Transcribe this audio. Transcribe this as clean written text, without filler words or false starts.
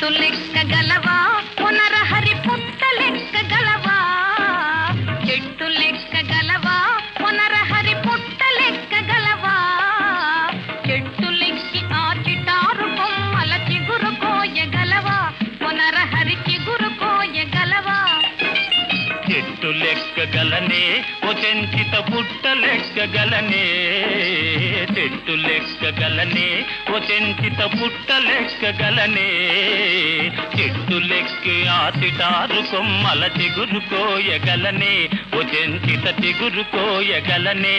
చెట్టు లెక్కగలవా పునరహరి పుట్ట లెక్కగలవా చెట్టు లెక్కగలవా పునరహరి పుట్ట లెక్కగలవా చెట్టు లెక్కి ఆ చిటారు కొమ్మల చిగురు కోయగలవా పునరహరి చిగురు కోయగలవా చెట్టు లెక్కగలనే ఓ చెంచిత పుట్ట లెక్కగలనే చెట్టు లెక్కగలనే ఓ చెంచిత పుట్ట లెక్కగలనే చెట్టు లెక్కి ఆ చిటారు కొమ్మల చిగురు కోయగలనే ఓ చెంచిత చిగురు కోయగలనే